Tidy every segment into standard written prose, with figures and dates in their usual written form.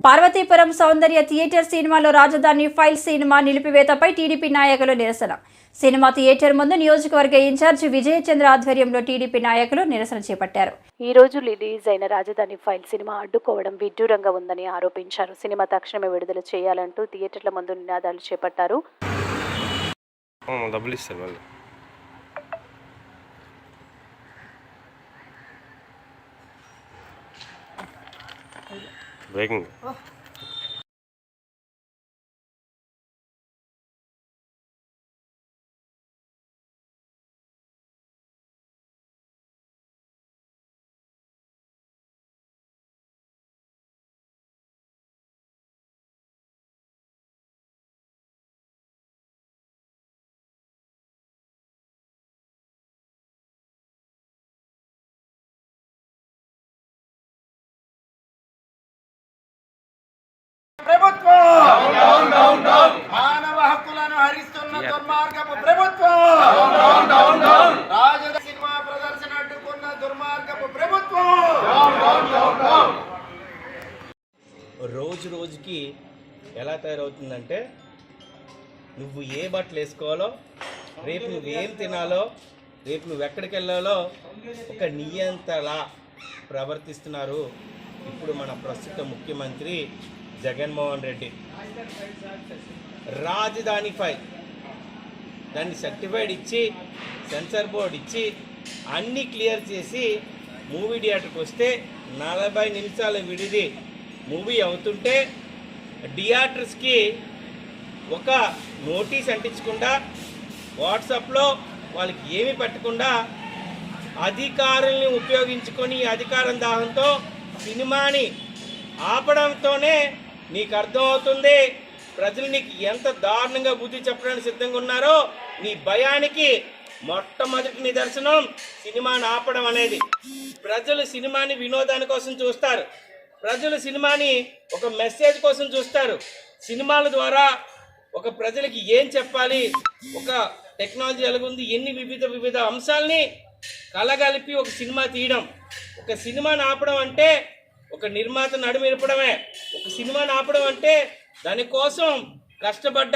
పార్వతీపురం సౌందర్య theatre సినిమాలో రాజధాని file cinema నిలిపివేతపై TDP నాయకులు నిరసన. సినిమా థియేటర్ ముందు నియోజకవర్గ ఇన్ఛార్జ్ విజయచంద్ర ఆధ్వర్యంలో టీడీపీ నాయకులు నిరసన చేపట్టారు. ఈ రోజు రిలీజ్ అయిన రాజధాని ఫైల్ సినిమా అడ్డుకోవడం విడ్డూరంగా ఉందని ఆరోపించారు. సినిమా తక్షణమే విడుదల చేయాలంటూ థియేటర్ల ముందు నినాదాలు చేపట్టారు. బ్రేకింగ్ ప్రభుత్వం మానవ హక్కులను హరిస్తున్న దుర్మార్గపు ప్రభుత్వం రాజధాని సినిమా ప్రదర్శన అడ్డుకున్న దుర్మార్గపు ప్రభుత్వం రోజు రోజుకి ఎలా తయారవుతుందంటే నువ్వు ఏ బట్టలు వేసుకోవాలో, రేపు నువ్వేం తినాలో, రేపు నువ్వు ఎక్కడికి వెళ్ళాలో ఒక నియంతలా ప్రవర్తిస్తున్నారు ఇప్పుడు మన ప్రస్తుత ముఖ్యమంత్రి జగన్మోహన్ రెడ్డి. రాజధాని ఫైల్ దాన్ని సర్టిఫైడ్ ఇచ్చి, సెన్సార్ బోర్డు ఇచ్చి అన్నీ క్లియర్ చేసి మూవీ థియేటర్కి వస్తే 40 నిమిషాల విడిది మూవీ అవుతుంటే థియేటర్స్కి ఒక నోటీస్ అంటించకుండా, వాట్సాప్లో వాళ్ళకి ఏమీ పెట్టకుండా అధికారుల్ని ఉపయోగించుకొని అధికారం దాహంతో సినిమాని ఆపడంతోనే నీకు అర్థమవుతుంది ప్రజలు నీకు ఎంత దారుణంగా బుద్ధి చెప్పడానికి సిద్ధంగా ఉన్నారో. నీ భయానికి మొట్టమొదటి నిదర్శనం సినిమాని ఆపడం అనేది. ప్రజలు సినిమాని వినోదాని కోసం చూస్తారు, ప్రజలు సినిమాని ఒక మెసేజ్ కోసం చూస్తారు. సినిమాల ద్వారా ఒక ప్రజలకి ఏం చెప్పాలి, ఒక టెక్నాలజీ ఎలాగుంది, ఎన్ని వివిధ అంశాలని కలగలిపి ఒక సినిమా తీయడం. ఒక సినిమాని ఆపడం అంటే ఒక నిర్మాత నడుమిరపడమే. ఒక సినిమాని ఆపడం అంటే దానికోసం కష్టపడ్డ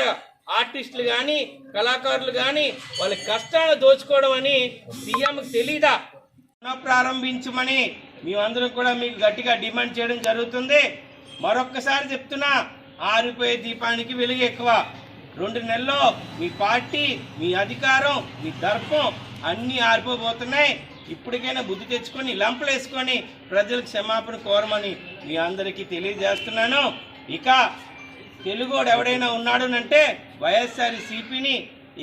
ఆర్టిస్టులు కానీ, కళాకారులు కానీ వాళ్ళ కష్టాలను దోచుకోవడం అని సీఎంకి తెలీదా? ప్రారంభించమని మేమందరం కూడా మీకు గట్టిగా డిమాండ్ చేయడం జరుగుతుంది. మరొక్కసారి చెప్తున్నా, ఆరిపోయే దీపానికి వెలుగు ఎక్కువ. 2 నెలల్లో మీ పార్టీ, మీ అధికారం, మీ దర్పం అన్నీ ఆరిపోబోతున్నాయి. ఇప్పటికైనా బుద్ధి తెచ్చుకొని లంపలు వేసుకొని ప్రజలకు క్షమాపణ కోరమని మీ అందరికీ తెలియజేస్తున్నాను. ఇక తెలుగోడు ఎవడైనా ఉన్నాడునంటే వైఎస్ఆర్సీపీని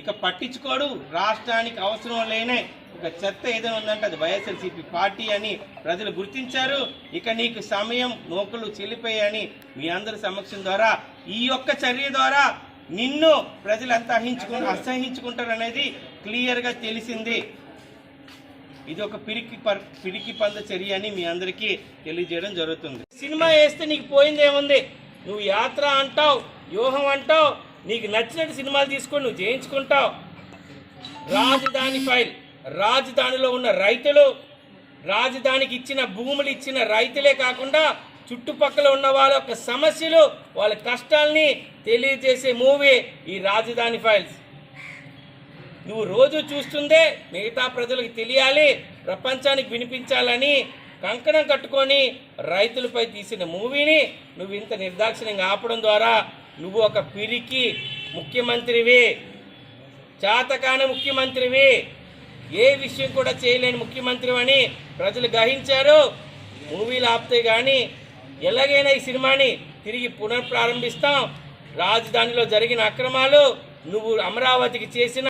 ఇక పట్టించుకోడు. రాష్ట్రానికి అవసరం లేని ఒక చెత్త ఏదైనా ఉందంటే అది వైఎస్ఆర్సీపీ పార్టీ అని ప్రజలు గుర్తించారు. ఇక నీకు సమయం నోకులు చెల్లిపోయాయని మీ అందరి సమక్షం ద్వారా, ఈ యొక్క చర్య ద్వారా నిన్ను ప్రజలు ఎంత అసహించుకుంటారనేది క్లియర్గా తెలిసింది. ఇది ఒక పిరికి పంద చర్య అని మీ అందరికీ తెలియజేయడం జరుగుతుంది. సినిమా వేస్తే నీకు పోయింది ఏముంది? నువ్వు యాత్ర అంటావు, వ్యూహం అంటావు, నీకు నచ్చినట్టు సినిమాలు తీసుకొని నువ్వు చేయించుకుంటావు. రాజధాని ఫైల్, రాజధానిలో ఉన్న రైతులు, రాజధానికి ఇచ్చిన భూములు ఇచ్చిన రైతులే కాకుండా చుట్టుపక్కల ఉన్న వాళ్ళ యొక్క సమస్యలు, వాళ్ళ కష్టాలని తెలియజేసే మూవీ ఈ రాజధాని ఫైల్స్. నువ్వు రోజు చూస్తుందే మిగతా ప్రజలకు తెలియాలి, ప్రపంచానికి వినిపించాలని కంకణం కట్టుకొని రైతులపై తీసిన మూవీని నువ్వు ఇంత నిర్దాక్షిణ్యంగా ఆపడం ద్వారా నువ్వు ఒక పిరికి ముఖ్యమంత్రివి, చాతకాని ముఖ్యమంత్రివి, ఏ విషయం కూడా చేయలేని ముఖ్యమంత్రి అని ప్రజలు గ్రహించారు. మూవీలు ఆపితే కానీ ఎలాగైనా ఈ సినిమాని తిరిగి పునఃప్రారంభిస్తాం. రాజధానిలో జరిగిన అక్రమాలు, నువ్వు అమరావతికి చేసిన